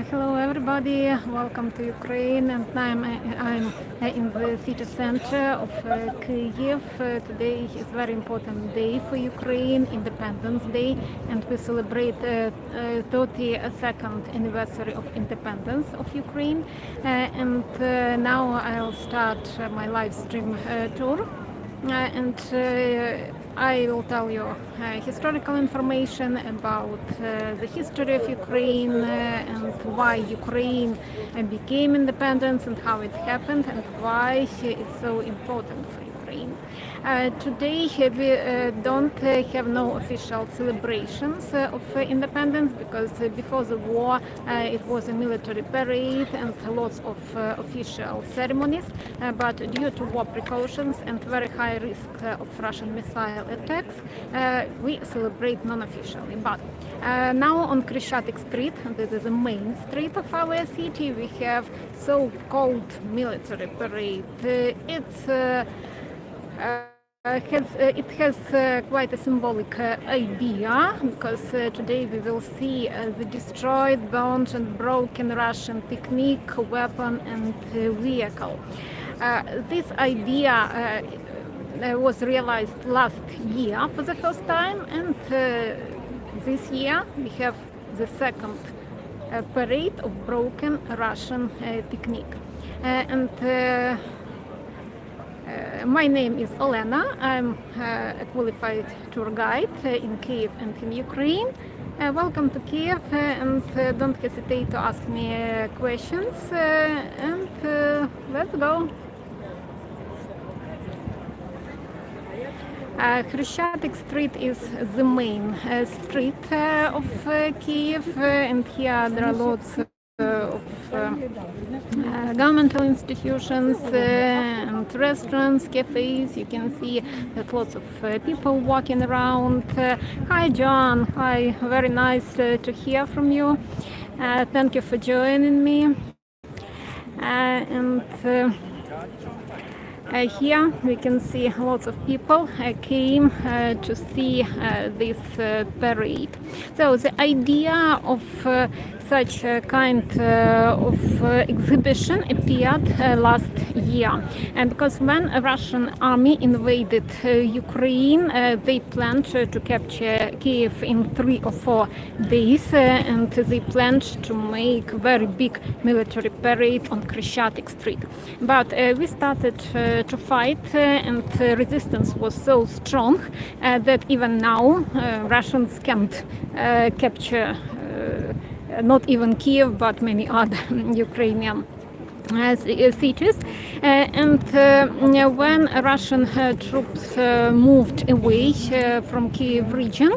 Hello everybody, welcome to Ukraine, and I'm in the city center of Kyiv. Today is a very important day for Ukraine, Independence Day, and we celebrate 32nd anniversary of independence of Ukraine. Now I'll start my live stream tour. I will tell you historical information about the history of Ukraine and why Ukraine became independent and how it happened and why it's so important for Ukraine. Today we don't have no official celebrations of independence because before the war it was a military parade and lots of official ceremonies, but due to war precautions and very high risk of Russian missile attacks, we celebrate non-officially. But now on Khreshatyk Street, this is the main street of our city, we have so-called military parade. It has quite a symbolic idea, because today we will see the destroyed, burned and broken Russian technique, weapon and vehicle. This idea was realized last year for the first time, and this year we have the second parade of broken Russian technique. My name is Olena. I'm a qualified tour guide in Kiev and in Ukraine. Welcome to Kiev, and don't hesitate to ask me questions, and let's go. Khreshatyk Street is the main street of Kiev, and here there are lots of governmental institutions and restaurants, cafes. You can see that lots of people walking around. Hi John, hi, very nice to hear from you. Thank you for joining me. Here we can see lots of people came to see this parade. So the idea of such a kind of exhibition appeared last year, and because when a Russian army invaded Ukraine, they planned to capture Kiev in 3 or 4 days, and they planned to make very big military parade on Khreshatyk Street. But we started to fight, and resistance was so strong that even now Russians can't capture not even Kiev, but many other Ukrainian cities. When Russian troops moved away from Kiev region,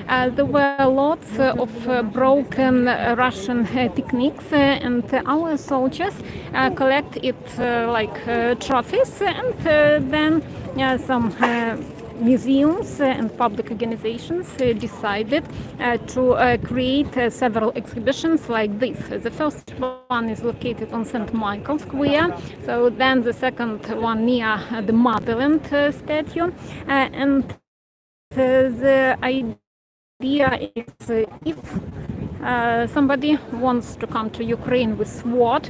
there were lots of broken Russian techniques, and our soldiers collect it like trophies, and then some museums and public organizations decided to create several exhibitions like this. The first one is located on St. Michael's Square, so then the second one near the Motherland statue, and the idea is if somebody wants to come to Ukraine with sword,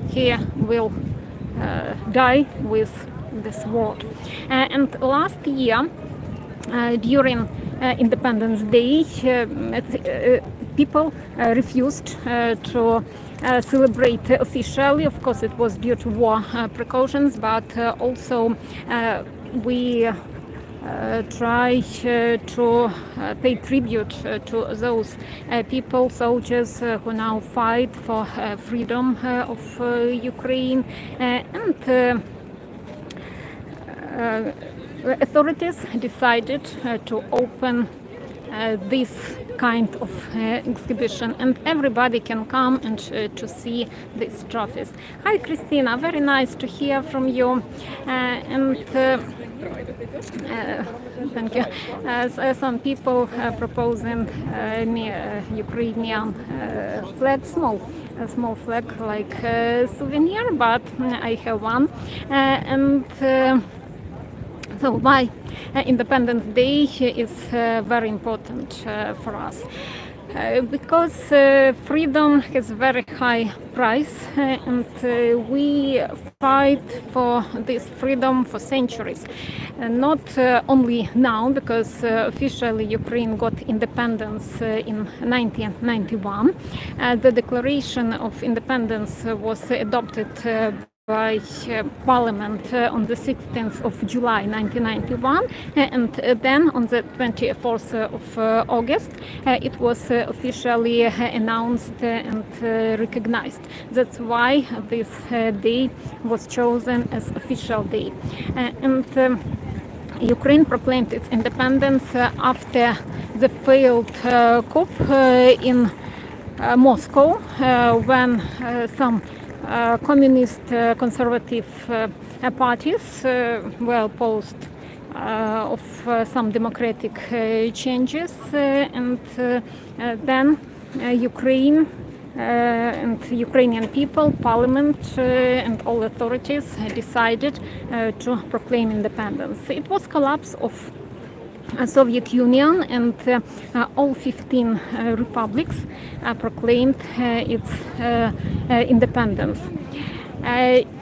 he will die with the sword. And last year, during Independence Day, people refused to celebrate officially. Of course, it was due to war precautions, but also we try to pay tribute to those people, soldiers who now fight for freedom of Ukraine, and authorities decided to open this kind of exhibition, and everybody can come and to see these trophies. Hi Christina, very nice to hear from you. Thank you. Some people proposing me Ukrainian flag, a small flag like souvenir, but I have one. So why Independence Day is very important for us? Because freedom has very high price, and we fight for this freedom for centuries. Not only now, because officially Ukraine got independence in 1991. The Declaration of Independence was adopted by Parliament on the 16th of July 1991, and then on the 24th of August it was officially announced and recognized. That's why this day was chosen as official day. Ukraine proclaimed its independence after the failed coup in Moscow, when some communist conservative parties were opposed of some democratic changes, and then Ukraine and Ukrainian people, parliament and all authorities decided to proclaim independence. It was collapse of Soviet Union, and all 15 republics proclaimed its independence.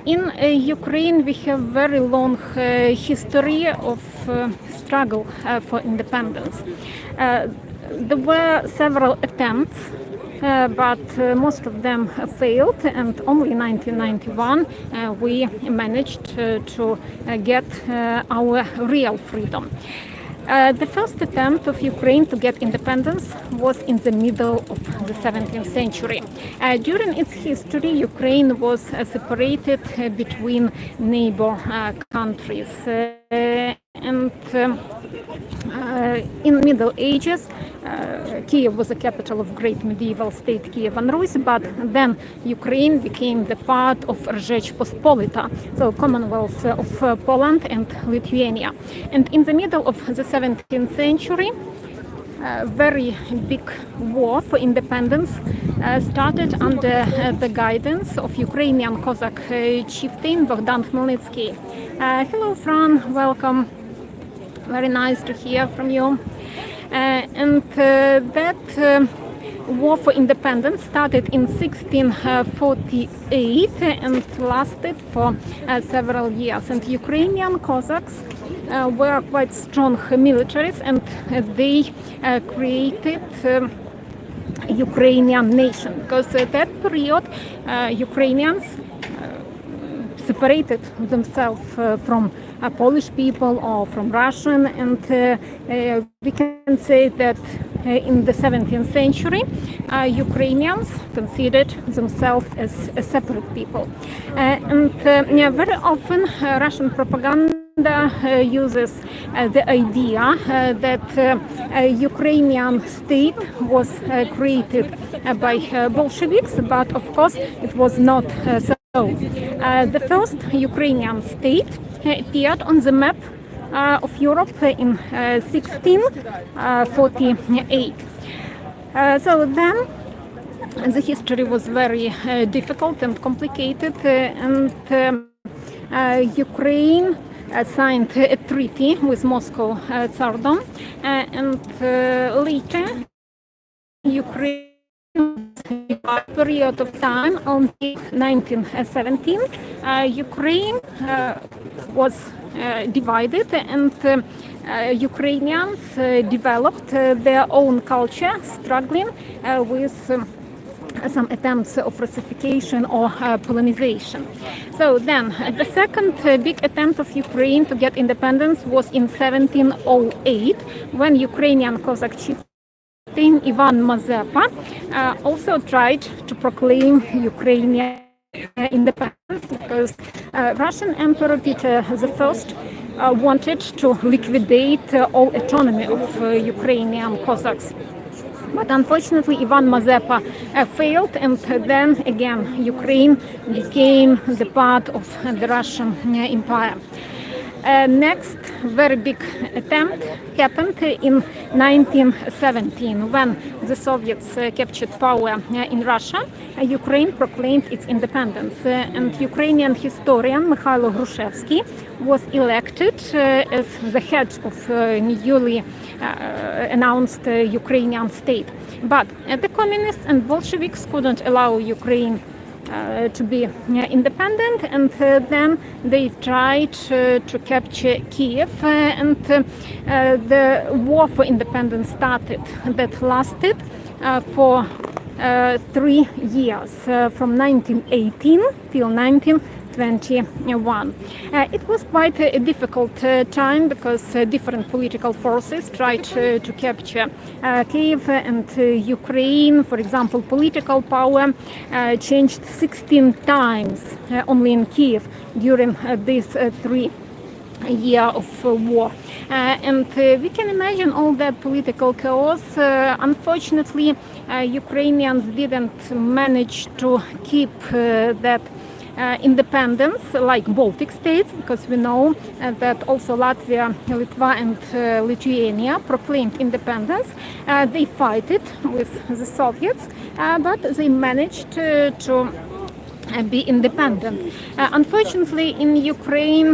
In Ukraine we have very long history of struggle for independence. There were several attempts, but most of them failed, and only in 1991 we managed to get our real freedom. The first attempt of Ukraine to get independence was in the middle of the 17th century. During its history, Ukraine was separated between neighbor countries. And in Middle Ages, Kiev was the capital of great medieval state Kiev and Rus, but then Ukraine became the part of Rzecz Pospolita, so Commonwealth of Poland and Lithuania. And in the middle of the 17th century, a very big war for independence started under the guidance of Ukrainian Cossack chieftain Bogdan Khmelnytsky. Hello, Fran, welcome. Very nice to hear from you. That war for independence started in 1648 and lasted for several years. And Ukrainian Cossacks were quite strong militaries, and they created Ukrainian nation, because at that period Ukrainians separated themselves from Polish people or from Russian, and we can say that in the 17th century Ukrainians considered themselves as a separate people. Very often Russian propaganda uses the idea that Ukrainian state was created by Bolsheviks, but of course it was not so. The first Ukrainian state appeared on the map of Europe in 1648. So then the history was very difficult and complicated, and Ukraine signed a treaty with Moscow Tsardom, and later Ukraine, a period of time until 1917, Ukraine was divided, and Ukrainians developed their own culture, struggling with some attempts of Russification or Polonization. So then the second big attempt of Ukraine to get independence was in 1708, when Ukrainian Cossack chieftain Ivan Mazepa also tried to proclaim Ukrainian independence, because Russian Emperor Peter I wanted to liquidate all autonomy of Ukrainian Cossacks. But unfortunately, Ivan Mazepa failed, and then again, Ukraine became the part of the Russian Empire. Next very big attempt happened in 1917 when the Soviets captured power in Russia. Ukraine proclaimed its independence, and Ukrainian historian Mikhailo Grushevsky was elected as the head of newly announced Ukrainian state. But the communists and Bolsheviks couldn't allow Ukraine to be independent, and then they tried to capture Kiev, and the war for independence started. That lasted for 3 years, from 1918 till 1921. It was quite a difficult time because different political forces tried to capture Kyiv and Ukraine. For example, political power changed 16 times only in Kiev during these 3 year of war, and we can imagine all that political chaos. Unfortunately, Ukrainians didn't manage to keep that independence like Baltic states, because we know that also Latvia, Litva and Lithuania proclaimed independence. They fought it with the Soviets, but they managed to be independent. Unfortunately, in Ukraine,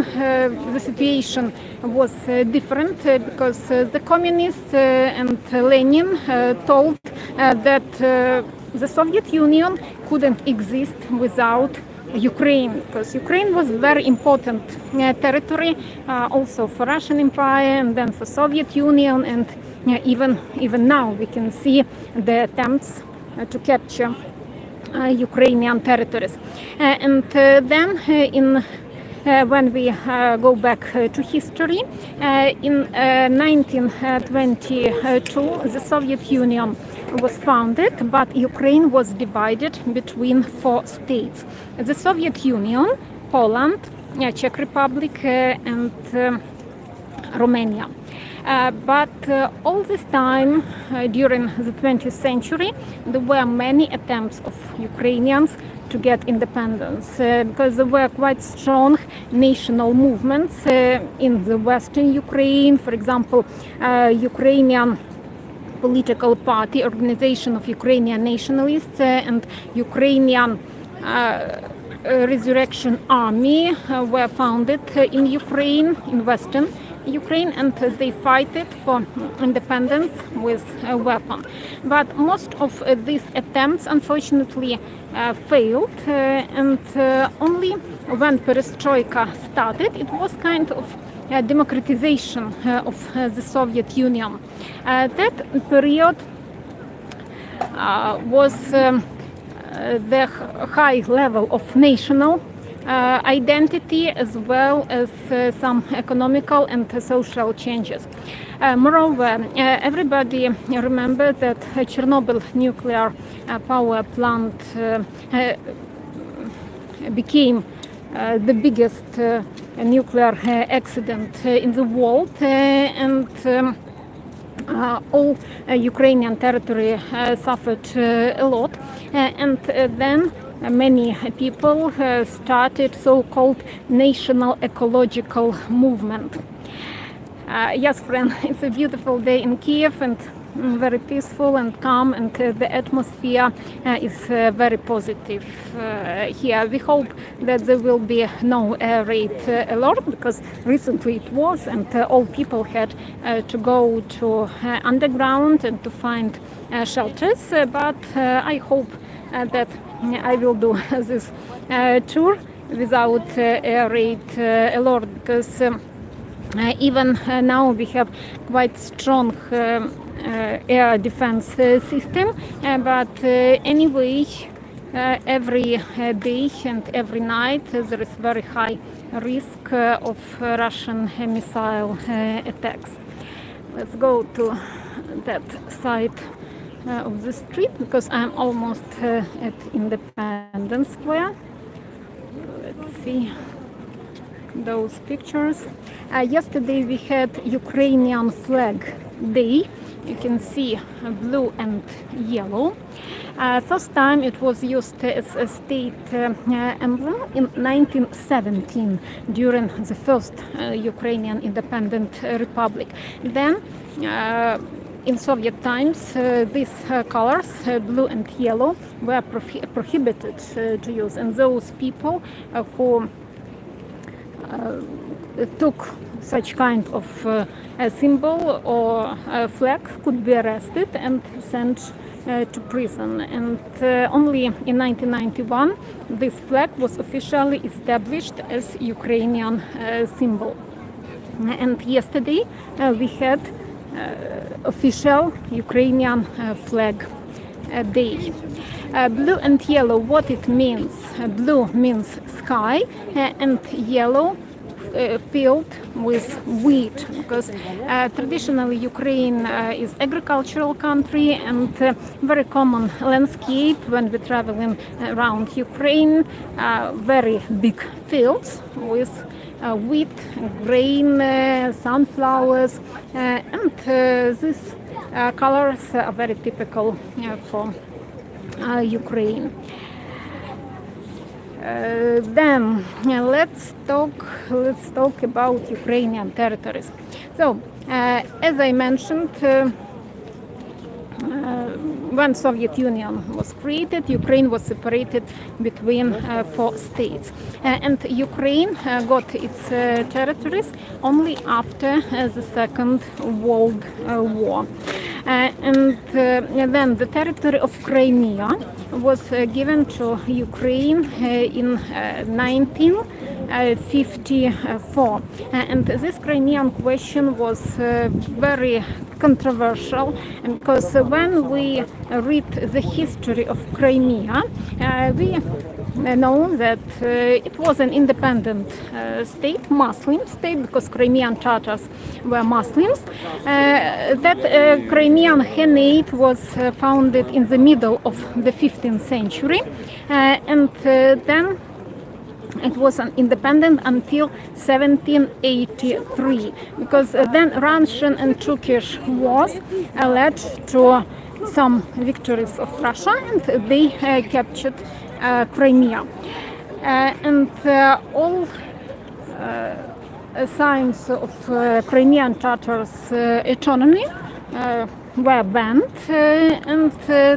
the situation was different because the communists and Lenin told that the Soviet Union couldn't exist without Ukraine, because Ukraine was very important territory also for Russian Empire and then for Soviet Union, and even now we can see the attempts to capture Ukrainian territories. And then when we go back to history, in 1922 the Soviet Union was founded, but Ukraine was divided between 4 states: the Soviet Union, Poland, Czech Republic, and Romania. But all this time, during the 20th century, there were many attempts of Ukrainians to get independence, because there were quite strong national movements in the western Ukraine. For example, Ukrainian political party, Organization of Ukrainian Nationalists, and Ukrainian Resurrection Army were founded in Ukraine, in western Ukraine, and they fight it for independence with a weapon. But most of these attempts unfortunately failed, and only when perestroika started, it was kind of democratization of the Soviet Union. That period was the high level of national identity, as well as some economical and social changes. Moreover, everybody remember that Chernobyl nuclear power plant became the biggest nuclear accident in the world, and all Ukrainian territory suffered a lot, and then many people started so-called national ecological movement. Yes, friend, it's a beautiful day in Kiev, and very peaceful and calm, and the atmosphere is very positive here. We hope that there will be no air raid alert, because recently it was, and all people had to go to underground and to find shelters. But I hope that I will do this tour without air raid alert, because even now we have quite strong air defense system, but anyway, every day and every night there is very high risk of Russian missile attacks. Let's go to that side of the street, because I'm almost at Independence Square. Let's see. those pictures. Yesterday we had Ukrainian flag day. You can see blue and yellow. First time it was used as a state emblem in 1917 during the first Ukrainian independent republic. Then in Soviet times, these colors, blue and yellow, were prohibited to use, and those people who took such kind of a symbol or a flag could be arrested and sent to prison. And only in 1991 this flag was officially established as Ukrainian symbol. And yesterday we had official Ukrainian flag day. Blue and yellow, what it means? Blue means sky, and yellow field with wheat, because traditionally Ukraine is agricultural country, and very common landscape when we're traveling around Ukraine, very big fields with wheat, grain, sunflowers, and these colors are very typical for Ukraine. Then let's talk about Ukrainian territories. So as I mentioned, when Soviet Union was created, Ukraine was separated between 4 states, and Ukraine got its territories only after the Second World War. And then the territory of Crimea was given to Ukraine in 1954. And this Crimean question was very controversial, because when we read the history of Crimea, we know that it was an independent state, Muslim state, because Crimean Tatars were Muslims. That Crimean Khanate was founded in the middle of the 15th century, and then it was an independent until 1783, because then Russian and Turkish wars led to some victories of Russia, and they captured Crimea. And all signs of Crimean Tatars autonomy were banned, and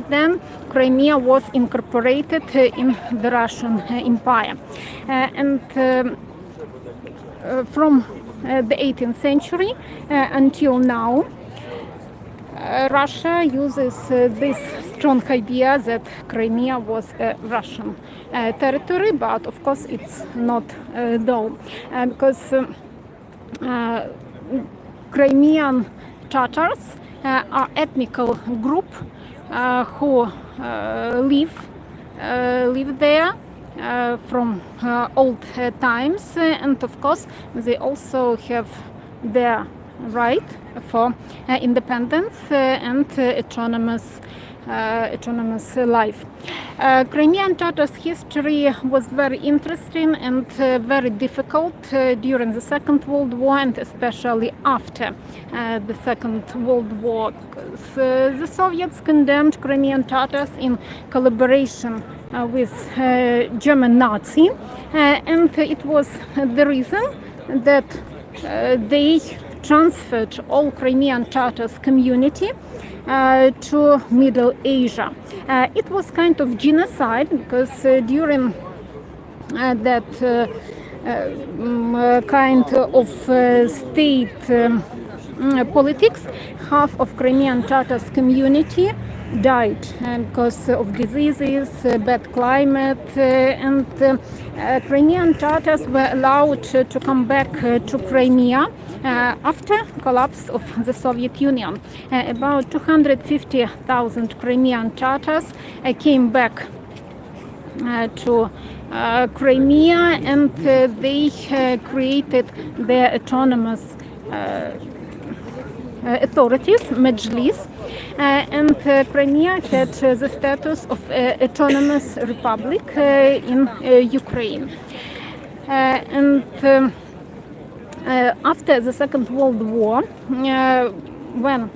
then Crimea was incorporated in the Russian Empire. And from the 18th century until now, Russia uses this strong idea that Crimea was a Russian territory, but of course it's not though, because Crimean Tatars are ethnical group who live there from old times, and of course they also have their right for independence and autonomous life. Crimean Tatars history was very interesting and very difficult during the Second World War, and especially after the Second World War, because the Soviets condemned Crimean Tatars in collaboration with German Nazi, and it was the reason that they transferred all Crimean Tatars community to Middle Asia. It was kind of genocide, because during that kind of state politics, half of Crimean Tatars community died because of diseases, bad climate, and Crimean Tatars were allowed to come back to Crimea after collapse of the Soviet Union. About 250,000 Crimean Tatars came back to Crimea, and they created their autonomous authorities, Majlis, and Crimea had the status of autonomous republic in Ukraine. And After the Second World War, when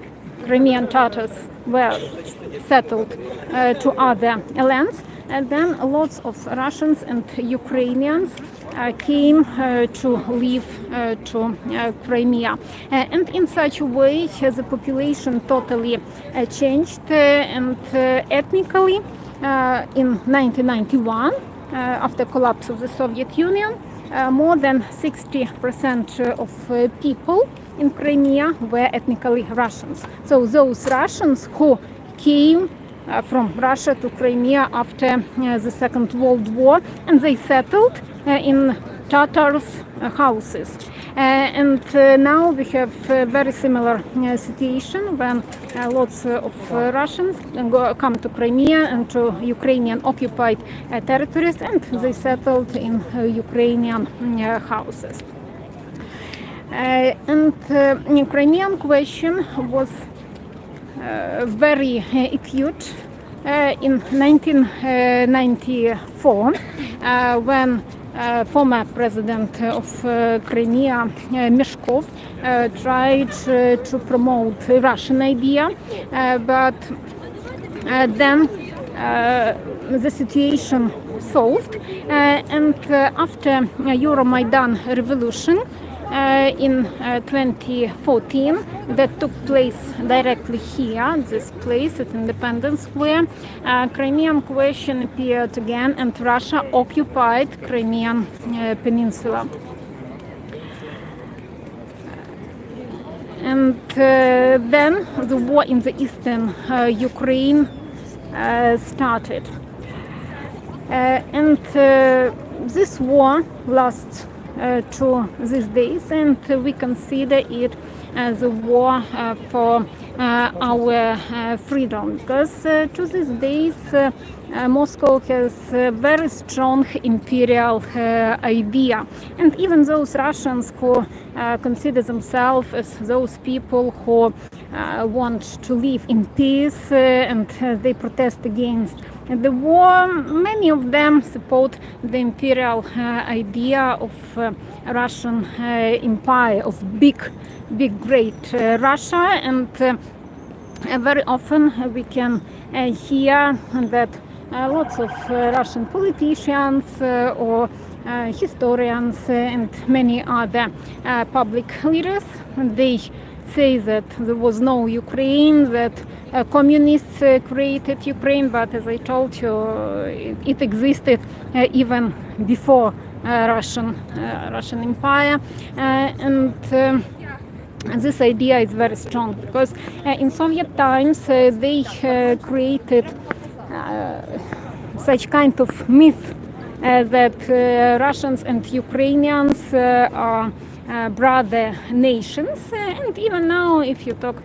Crimean Tatars were settled to other lands, and then lots of Russians and Ukrainians came to live to Crimea. And in such a way, the population totally changed, and ethnically, in 1991, after collapse of the Soviet Union, more than 60% of people in Crimea were ethnically Russians. So those Russians who came from Russia to Crimea after the Second World War, and they settled in Tatars' houses. And now we have a very similar situation when lots of Russians come to Crimea and to Ukrainian occupied territories, and they settled in Ukrainian houses. And the Crimean question was very acute in 1994 when former president of Crimea, Meshkov, tried to promote the Russian idea, but then the situation solved, and after Euromaidan revolution in 2014, that took place directly here, this place at Independence Square, Crimean question appeared again, and Russia occupied Crimean peninsula. And then the war in the eastern Ukraine started. And this war lasts to these days, and we consider it as a war for our freedom, because to these days Moscow has a very strong imperial idea, and even those Russians who consider themselves as those people who want to live in peace and they protest against the war, many of them support the imperial idea of Russian empire, of big great Russia, and very often we can hear that lots of Russian politicians or historians and many other public leaders, they say that there was no Ukraine, that communists created Ukraine, but as I told you, it existed even before Russian Empire, and this idea is very strong because in Soviet times they created such kind of myth that Russians and Ukrainians are brother nations, and even now if you talk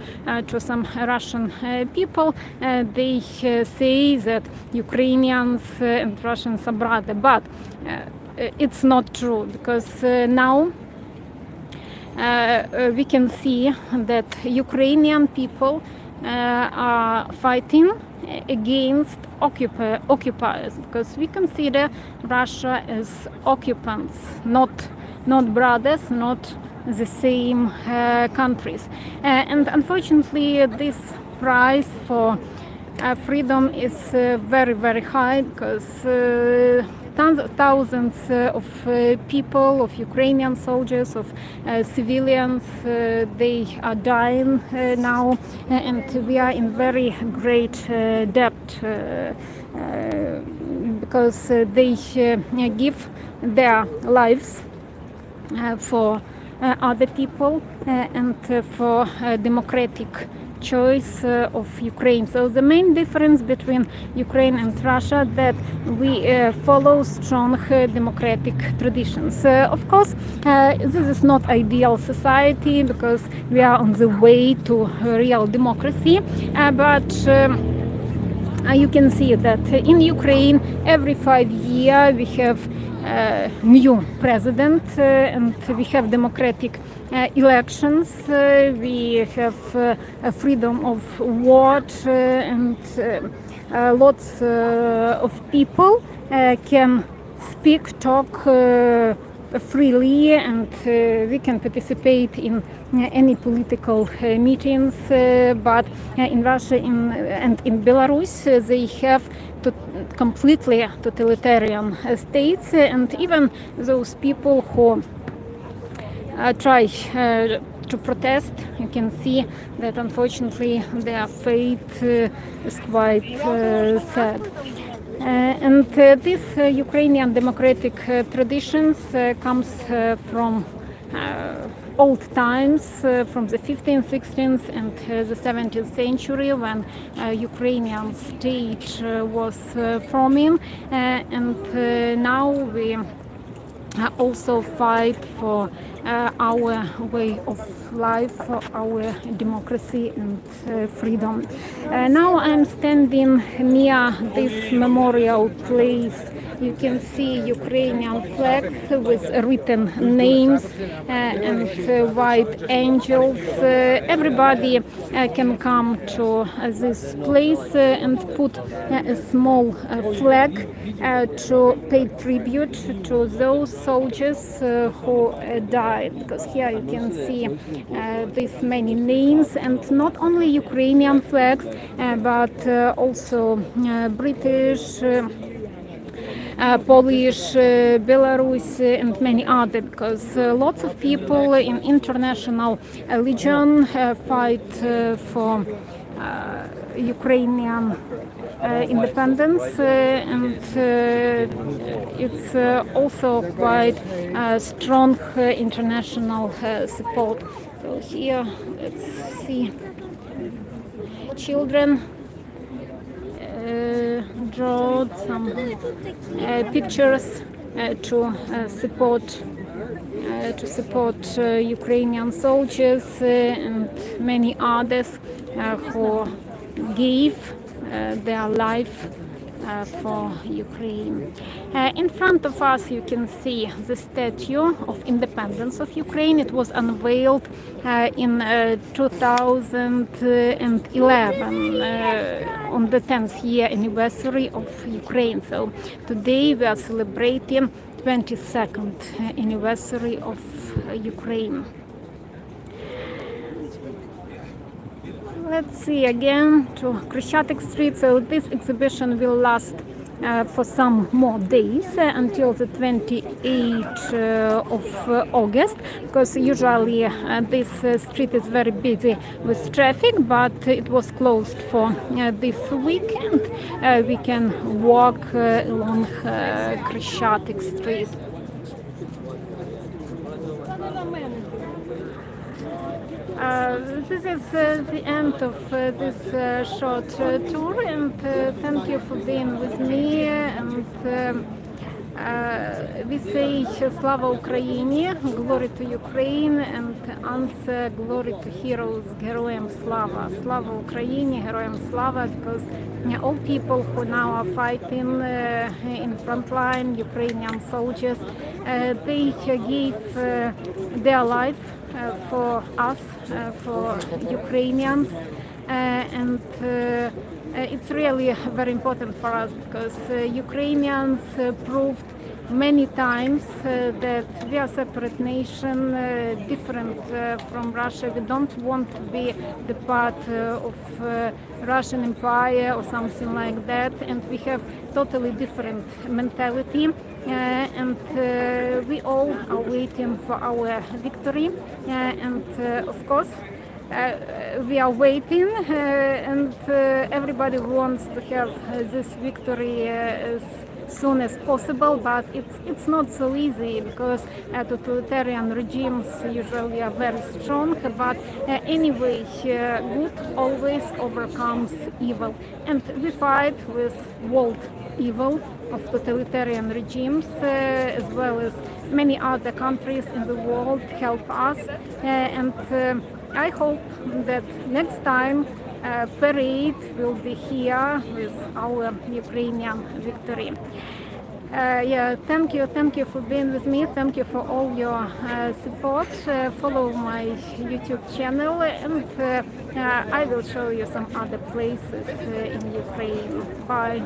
to some Russian people, they say that Ukrainians and Russians are brother, but it's not true, because now we can see that Ukrainian people are fighting against occupiers, because we consider Russia as occupants, not brothers, not the same countries. And unfortunately, this price for freedom is very, very high, because thousands of people, of Ukrainian soldiers, of civilians, they are dying now, and we are in very great debt because they give their lives for other people and for democratic choice of Ukraine. So the main difference between Ukraine and Russia that we follow strong democratic traditions. Of course, this is not ideal society because we are on the way to real democracy, but you can see that in Ukraine every 5 years we have new president and we have democratic elections, we have freedom of word, and lots of people can speak, talk freely, and we can participate in any political meetings, but in Russia and in Belarus they have completely totalitarian states, and even those people who try to protest, you can see that unfortunately their fate is quite sad. And this Ukrainian democratic traditions comes from old times, from the 15th, 16th and the 17th century, when Ukrainian state was forming, and now we also fight for our way of life, for our democracy and freedom. Now I'm standing near this memorial place. You can see Ukrainian flags with written names and white angels. Everybody can come to this place and put a small flag to pay tribute to those soldiers who died, because here you can see these many names, and not only Ukrainian flags but also British, Polish, Belarus and many other, because lots of people in international legion fight for Ukrainian independence, and it's also quite strong international support. So here, let's see, children draw some pictures to support Ukrainian soldiers and many others who gave their life for Ukraine. In front of us you can see the statue of independence of Ukraine. It was unveiled in 2011 on the 10th year anniversary of Ukraine. So today we are celebrating 22nd anniversary of Ukraine. Let's see again to Khreshatyk Street. So this exhibition will last for some more days until the 28th of August, because usually this street is very busy with traffic, but it was closed for this weekend. We can walk along Khreshatyk Street. This is the end of this short tour, and thank you for being with me. And we say Slava Ukraini, glory to Ukraine, and answer glory to heroes, Героям Slava. Slava Ukraini, Героям Slava, because all people who now are fighting in front line, Ukrainian soldiers, they gave their life for us, for Ukrainians, and it's really very important for us, because Ukrainians proved many times that we are a separate nation, different from Russia. We don't want to be the part of Russian Empire or something like that, and we have totally different mentality, and we all are waiting for our victory, and of course we are waiting, and everybody wants to have this victory as soon as possible, but it's not so easy, because totalitarian regimes usually are very strong, but anyway, good always overcomes evil, and we fight with world evil of totalitarian regimes, as well as many other countries in the world help us, and I hope that next time parade will be here with our Ukrainian victory. Yeah, thank you for being with me. Thank you for all your support. Follow my YouTube channel, and I will show you some other places in Ukraine. Bye.